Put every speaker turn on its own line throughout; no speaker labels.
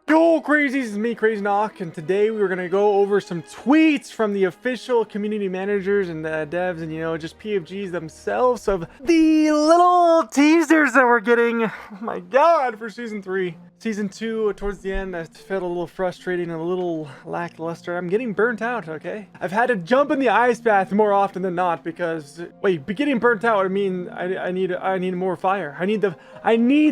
Yo, crazies, it's me, CrazyNoc, and today we're gonna go over some tweets from the official community managers and devs and, you know, just PFGs themselves of the little teasers that we're getting. Oh my god, for Season 3. Season 2, towards the end, I felt a little frustrating and a little lackluster. I'm getting burnt out, okay? I've had to jump in the ice bath more often than not because, wait, getting burnt out would mean I need more fire. I need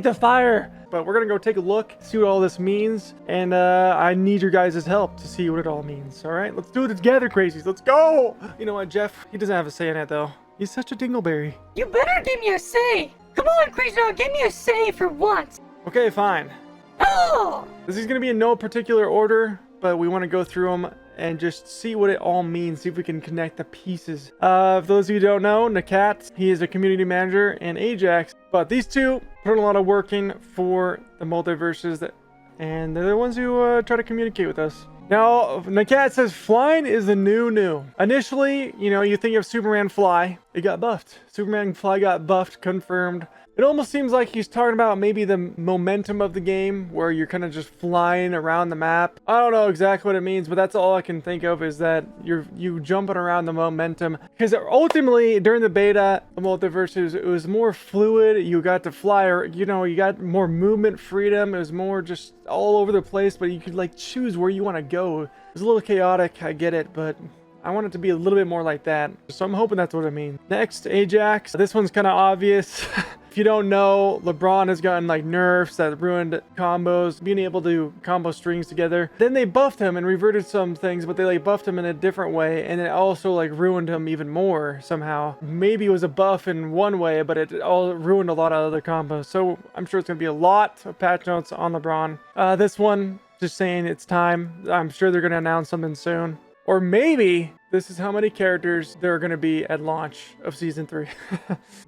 the fire! But we're gonna go take a look, see what all this means, and I need your guys' help to see what it all means. All right, let's do it together, crazies. Let's go. You know what, Jeff? He doesn't have a say in it though. He's such a dingleberry.
You better give me a say. Come on, CrazyNoc, give me a say for once.
Okay, fine.
Oh!
This is gonna be in no particular order, but we want to go through them and just see what it all means, see if we can connect the pieces. For those of you who don't know, Nakat, he is a community manager, and Ajax, but these two put in a lot of work in for the Multiversus, and they're the ones who try to communicate with us. Now, Nakat says flying is the new. Initially, you know, you think of Superman Fly, it got buffed. Superman Fly got buffed, confirmed. It almost seems like he's talking about maybe the momentum of the game where you're kind of just flying around the map. I don't know exactly what it means, but that's all I can think of is that you jumping around the momentum. Because ultimately, during the beta, the Multiversus, it was more fluid. You got to fly, or, you know, you got more movement freedom. It was more just all over the place, but you could like choose where you want to go. It was a little chaotic, I get it, but I want it to be a little bit more like that. So I'm hoping that's what it means. Next, Ajax. This one's kind of obvious. If you don't know, LeBron has gotten like nerfs that ruined combos, being able to combo strings together. Then they buffed him and reverted some things, but they like buffed him in a different way, and it also like ruined him even more somehow. Maybe it was a buff in one way, but it all ruined a lot of other combos. So I'm sure it's gonna be a lot of patch notes on LeBron. This one, just saying it's time. I'm sure they're gonna announce something soon. Or maybe this is how many characters there are going to be at launch of Season 3.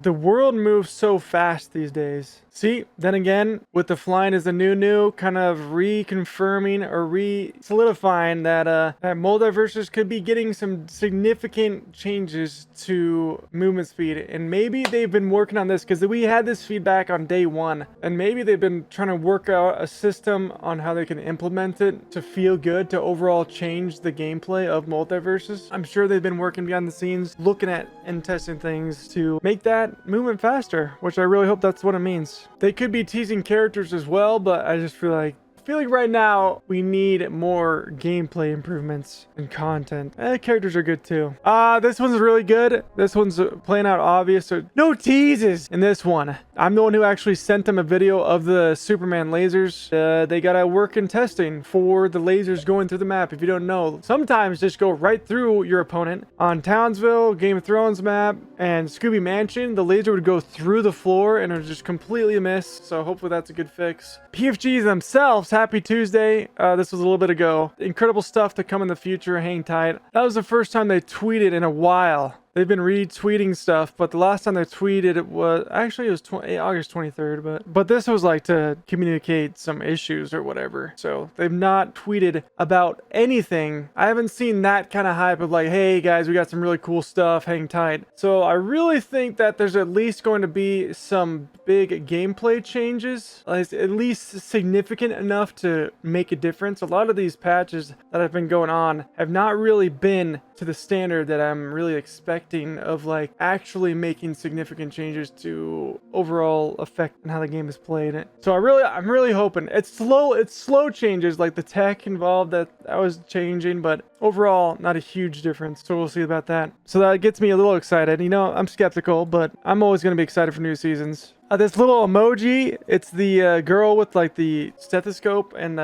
The world moves so fast these days. See, then again, with the flying is the new, kind of reconfirming or re-solidifying that that Multiversus could be getting some significant changes to movement speed. And maybe they've been working on this because we had this feedback on day one. And maybe they've been trying to work out a system on how they can implement it to feel good, to overall change the gameplay of Multiversus. I'm sure they've been working behind the scenes, looking at and testing things to make that movement faster, which I really hope that's what it means. They could be teasing characters as well, but I just feel like right now we need more gameplay improvements and content. Characters are good too. This one's really good. This one's playing out obvious, so no teases in this one. I'm the one who actually sent them a video of the Superman lasers. They gotta work in testing for the lasers going through the map. If you don't know, sometimes just go right through your opponent. On Townsville, Game of Thrones map, and Scooby Mansion, the laser would go through the floor and it would just completely miss. So hopefully that's a good fix. PFGs themselves, happy Tuesday. This was a little bit ago. Incredible stuff to come in the future. Hang tight. That was the first time they tweeted in a while. They've been retweeting stuff, but the last time they tweeted it was actually August 23rd, but this was like to communicate some issues or whatever. So they've not tweeted about anything. I haven't seen that kind of hype of like, hey guys, we got some really cool stuff, hang tight. So I really think that there's at least going to be some big gameplay changes, at least significant enough to make a difference. A lot of these patches that have been going on have not really been to the standard that I'm really expecting of like actually making significant changes to overall effect on how the game is played. So I'm really hoping it's slow changes, like the tech involved that was changing, but overall not a huge difference. So we'll see about that. So that gets me a little excited. You know, I'm skeptical, but I'm always going to be excited for new seasons. This little emoji, it's the girl with like the stethoscope and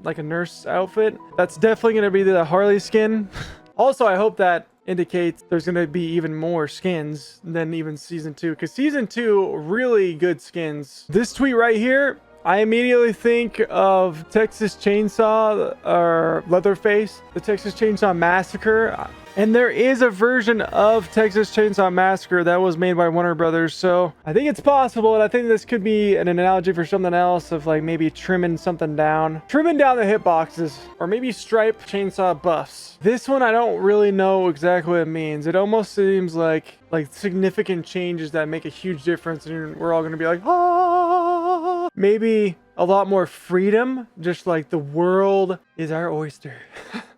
like a nurse outfit. That's definitely going to be the Harley skin. Also, I hope that indicates there's going to be even more skins than even Season 2, because Season 2, really good skins. This tweet right here, I immediately think of Texas Chainsaw or Leatherface, the Texas Chainsaw Massacre. And there is a version of Texas Chainsaw Massacre that was made by Warner Brothers. So I think it's possible. And I think this could be an analogy for something else of like maybe trimming something down. Trimming down the hitboxes. Or maybe stripe chainsaw buffs. This one, I don't really know exactly what it means. It almost seems like significant changes that make a huge difference. And we're all going to be like, ah. maybe a lot more freedom, just like the world is our oyster.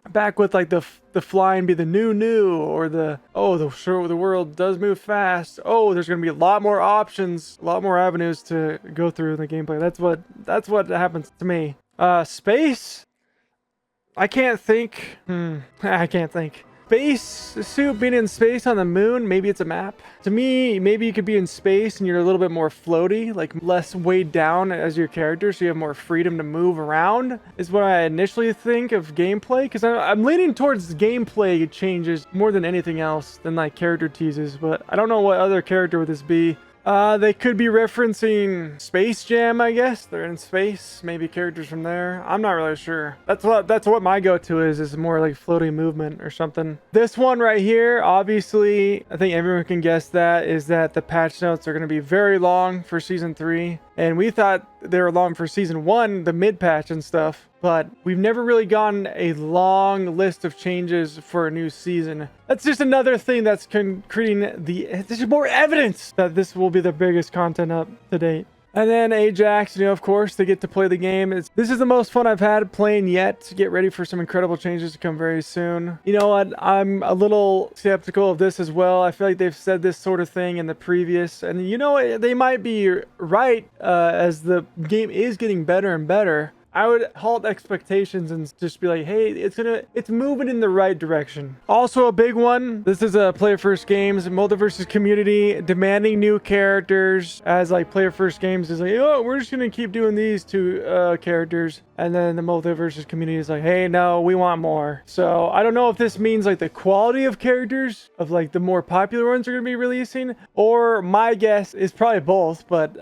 Back with like the flying be the new, or the world does move fast. Oh, there's gonna be a lot more options, a lot more avenues to go through in the gameplay. That's what happens to me. Space. I can't think. I can't think. Space suit, being in space on the moon, maybe it's a map. To me, maybe you could be in space and you're a little bit more floaty, like less weighed down as your character, so you have more freedom to move around, is what I initially think of gameplay, because I'm leaning towards gameplay changes more than anything else than like character teases, but I don't know what other character would this be. They could be referencing Space Jam, I guess. They're in space, maybe characters from there. I'm not really sure. That's what my go-to is more like floating movement or something. This one right here, obviously, I think everyone can guess that, is that the patch notes are going to be very long for Season 3. And we thought they were long for Season 1, the mid-patch and stuff. But we've never really gotten a long list of changes for a new season. That's just another thing that's creating there's more evidence that this will be the biggest content up to date. And then Ajax, of course, they get to play the game. This is the most fun I've had playing yet. Get ready for some incredible changes to come very soon. You know what? I'm a little skeptical of this as well. I feel like they've said this sort of thing in the previous. And you know what? They might be right as the game is getting better and better. I would halt expectations and just be like, hey, it's moving in the right direction. Also a big one, this is a player first games, Multiversus community demanding new characters, as like player first games is like, oh, we're just gonna keep doing these two characters. And then the Multiversus community is like, hey, no, we want more. So I don't know if this means like the quality of characters of like the more popular ones are gonna be releasing, or my guess is probably both. But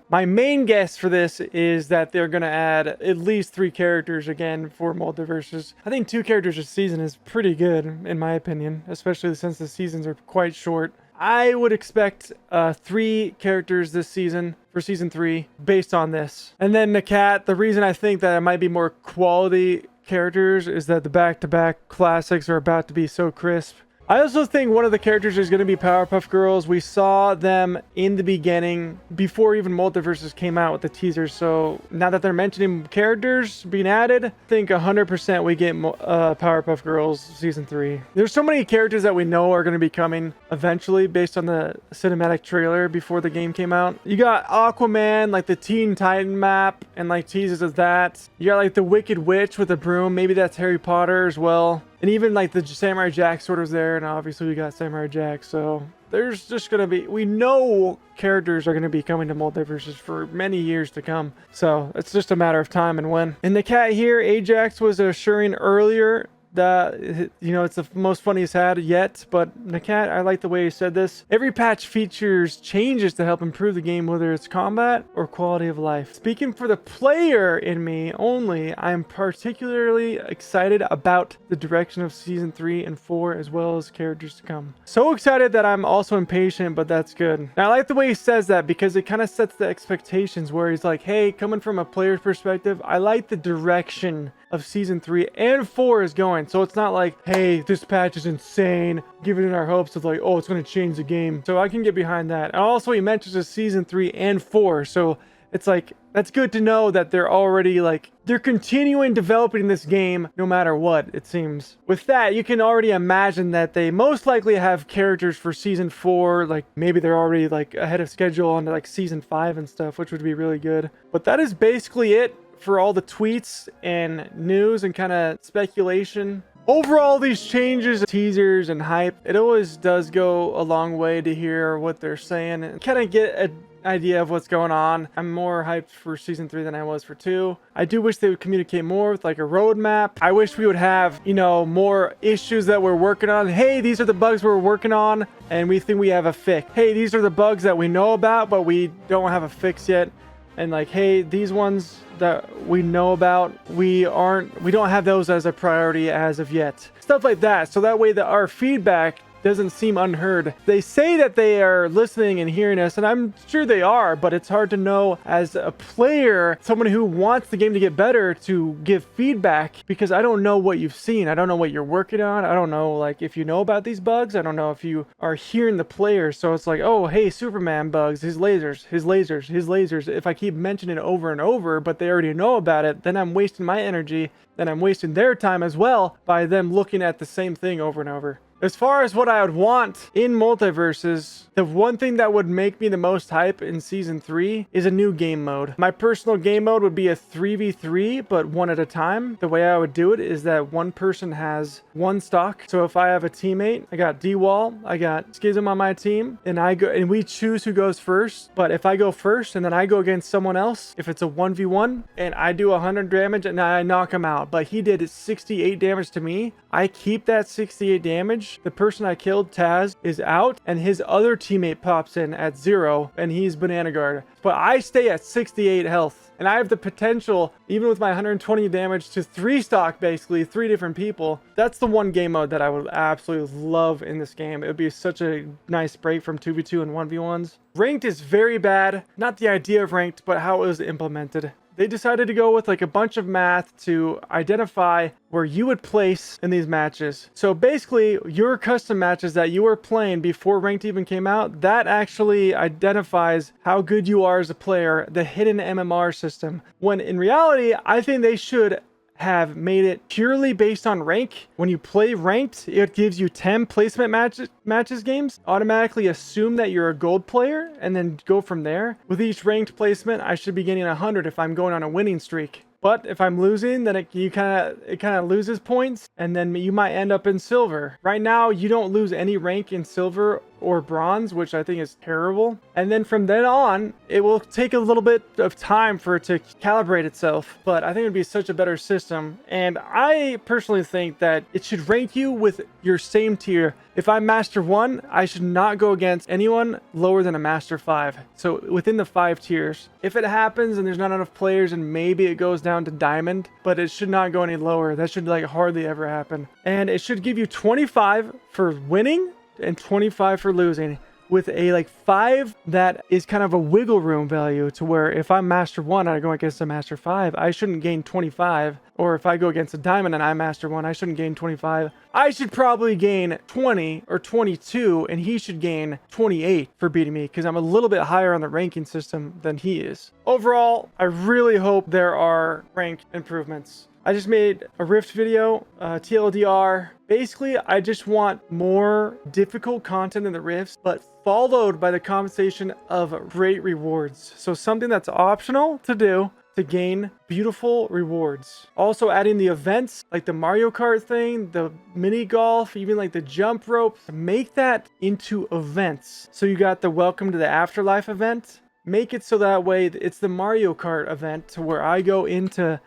my main guess for this is that they're gonna add at least 3 characters again for Multiversus. I think 2 characters a season is pretty good in my opinion, especially since the seasons are quite short. I would expect 3 characters this season for Season 3 based on this. And then Nakat, the reason I think that it might be more quality characters is that the back-to-back classics are about to be so crisp. I also think one of the characters is going to be Powerpuff Girls. We saw them in the beginning before even Multiversus came out with the teasers. So now that they're mentioning characters being added, I think 100% we get Powerpuff Girls Season 3. There's so many characters that we know are going to be coming eventually based on the cinematic trailer before the game came out. You got Aquaman, like the Teen Titan map and like teases of that. You got like the Wicked Witch with a broom. Maybe that's Harry Potter as well. And even like the Samurai Jack sort of there, and obviously we got Samurai Jack, so there's just gonna be, we know characters are gonna be coming to Multiversus for many years to come, so it's just a matter of time and when. And the cat here, Ajax, was assuring earlier that, it's the most fun he's had yet. But Nakat, I like the way he said this. Every patch features changes to help improve the game, whether it's combat or quality of life. Speaking for the player in me only, I'm particularly excited about the direction of Season 3 and 4, as well as characters to come. So excited that I'm also impatient, but that's good. And I like the way he says that, because it kind of sets the expectations, where he's like, hey, coming from a player's perspective, I like the direction of Season 3 and 4 is going. So it's not like, hey, this patch is insane, giving it our hopes of like, oh, it's going to change the game. So I can get behind that. And also he mentions a Season 3 and 4. So it's like, that's good to know that they're already like, they're continuing developing this game no matter what, it seems. With that, you can already imagine that they most likely have characters for Season 4. Like maybe they're already like ahead of schedule on like Season 5 and stuff, which would be really good. But that is basically it for all the tweets and news and kind of speculation. Overall, these changes, teasers, and hype, it always does go a long way to hear what they're saying and kind of get an idea of what's going on. I'm more hyped for Season 3 than I was for 2. I do wish they would communicate more with like a roadmap. I wish we would have, more issues that we're working on. Hey, these are the bugs we're working on and we think we have a fix. Hey, these are the bugs that we know about, but we don't have a fix yet. And like, hey, these ones that we know about, we don't have those as a priority as of yet. Stuff like that. So that way that our feedback doesn't seem unheard. They say that they are listening and hearing us, and I'm sure they are, but it's hard to know as a player, someone who wants the game to get better, to give feedback, because I don't know what you've seen. I don't know what you're working on. I don't know, like, if you know about these bugs. I don't know if you are hearing the players. So it's like, oh, hey, Superman bugs, his lasers, his lasers, his lasers. If I keep mentioning it over and over, but they already know about it, then I'm wasting my energy, then I'm wasting their time as well by them looking at the same thing over and over. As far as what I would want in Multiversus, the one thing that would make me the most hype in Season 3 is a new game mode. My personal game mode would be a 3v3, but one at a time. The way I would do it is that one person has one stock. So if I have a teammate, I got D-Wall, I got Schism on my team, and I go and we choose who goes first. But if I go first and then I go against someone else, if it's a 1v1 and I do 100 damage and I knock him out, but he did 68 damage to me, I keep that 68 damage. The person I killed, Taz, is out, and his other teammate pops in at 0, and he's Banana Guard. But I stay at 68 health, and I have the potential, even with my 120 damage, to 3-stock basically 3 different people. That's the one game mode that I would absolutely love in this game. It would be such a nice break from 2v2 and 1v1s. Ranked is very bad. Not the idea of ranked, but how it was implemented. They decided to go with like a bunch of math to identify where you would place in these matches. So basically, your custom matches that you were playing before ranked even came out, that actually identifies how good you are as a player, the hidden MMR system. When in reality, I think they should have made it purely based on rank. When you play ranked, it gives you 10 placement matches games. Automatically assume that you're a gold player and then go from there. With each ranked placement, I should be getting 100 if I'm going on a winning streak. But if I'm losing, then it kind of loses points, and then you might end up in silver. Right now, you don't lose any rank in silver or bronze, which I think is terrible. And then from then on, it will take a little bit of time for it to calibrate itself. But I think it would be such a better system. And I personally think that it should rank you with your same tier. If I'm Master 1, I should not go against anyone lower than a Master 5. So within the 5 tiers. If it happens and there's not enough players and maybe it goes down to Diamond, but it should not go any lower. That should like hardly ever happen. And it should give you 25 for winning and 25 for losing, with a like 5 that is kind of a wiggle room value, to where if I'm Master 1 and I go against a Master 5, I shouldn't gain 25. Or if I go against a Diamond and I'm Master 1, I shouldn't gain 25. I should probably gain 20 or 22, and he should gain 28 for beating me, because I'm a little bit higher on the ranking system than he is. Overall, I really hope there are rank improvements. I just made a Rift video, TLDR. Basically, I just want more difficult content in the Rifts, but followed by the compensation of great rewards. So something that's optional to do to gain beautiful rewards. Also adding the events, like the Mario Kart thing, the mini golf, even like the jump rope. Make that into events. So you got the Welcome to the Afterlife event. Make it so that way it's the Mario Kart event, to where I go into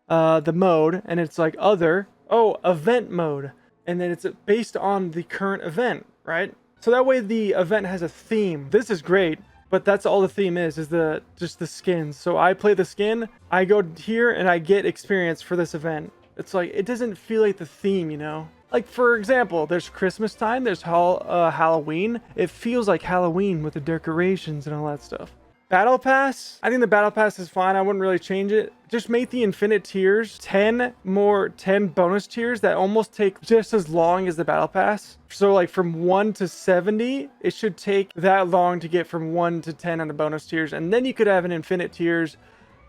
the mode and it's like event mode, and then it's based on the current event, right? So that way the event has a theme. This is great, but that's all the theme is just the skins. So I play the skin, I go here and I get experience for this event. It's like, it doesn't feel like the theme, you know? Like, for example, there's Christmas time, there's Halloween. It feels like Halloween with the decorations and all that stuff. Battle Pass, I think the Battle Pass is fine. I wouldn't really change it. Just make the infinite tiers 10 bonus tiers that almost take just as long as the Battle Pass. So like from 1 to 70, it should take that long to get from 1 to 10 on the bonus tiers. And then you could have an infinite tiers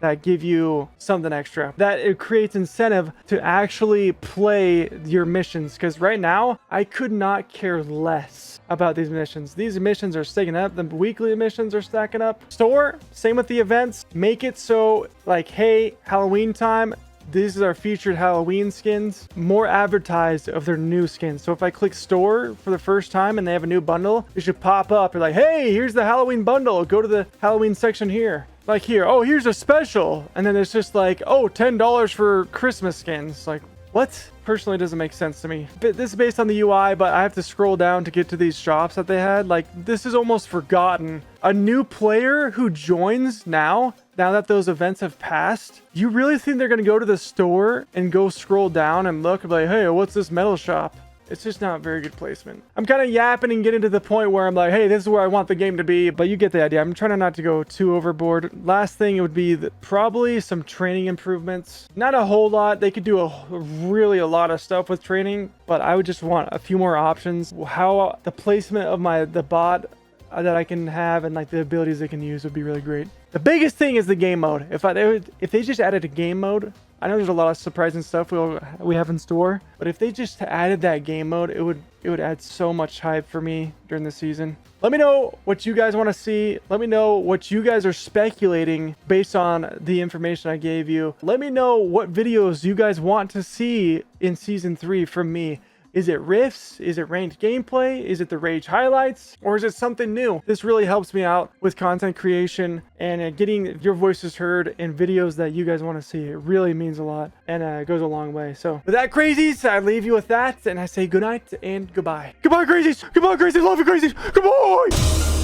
that give you something extra. That it creates incentive to actually play your missions. Because right now, I could not care less about these missions. These missions are stacking up. The weekly missions are stacking up. Store, same with the events. Make it so like, hey, Halloween time, these are featured Halloween skins. More advertised of their new skins. So if I click store for the first time and they have a new bundle, it should pop up. You're like, hey, here's the Halloween bundle. Go to the Halloween section here. Like here, oh, here's a special. And then it's just like, oh, $10 for Christmas skins. Like, what? Personally, doesn't make sense to me. But this is based on the UI, but I have to scroll down to get to these shops that they had. Like, this is almost forgotten. A new player who joins now that those events have passed, you really think they're going to go to the store and go scroll down and look and be like, hey, what's this metal shop? It's just not very good placement. I'm kind of yapping and getting to the point where I'm like, hey, this is where I want the game to be, but you get the idea. I'm trying not to go too overboard. Last thing, it would be probably some training improvements. Not a whole lot. They could do really a lot of stuff with training, but I would just want a few more options. How the placement of the bot that I can have and like the abilities they can use would be really great. The biggest thing is the game mode. If they just added a game mode, I know there's a lot of surprising stuff we have in store, but if they just added that game mode, it would add so much hype for me during the season. Let me know what you guys want to see. Let me know what you guys are speculating based on the information I gave you. Let me know what videos you guys want to see in season 3 from me. Is it riffs? Is it ranked gameplay? Is it the rage highlights? Or is it something new? This really helps me out with content creation and getting your voices heard in videos that you guys want to see. It really means a lot and it goes a long way. So with that, crazies, I leave you with that and I say good night and goodbye. Goodbye, crazies. Goodbye, crazies. Love you, crazies. Goodbye.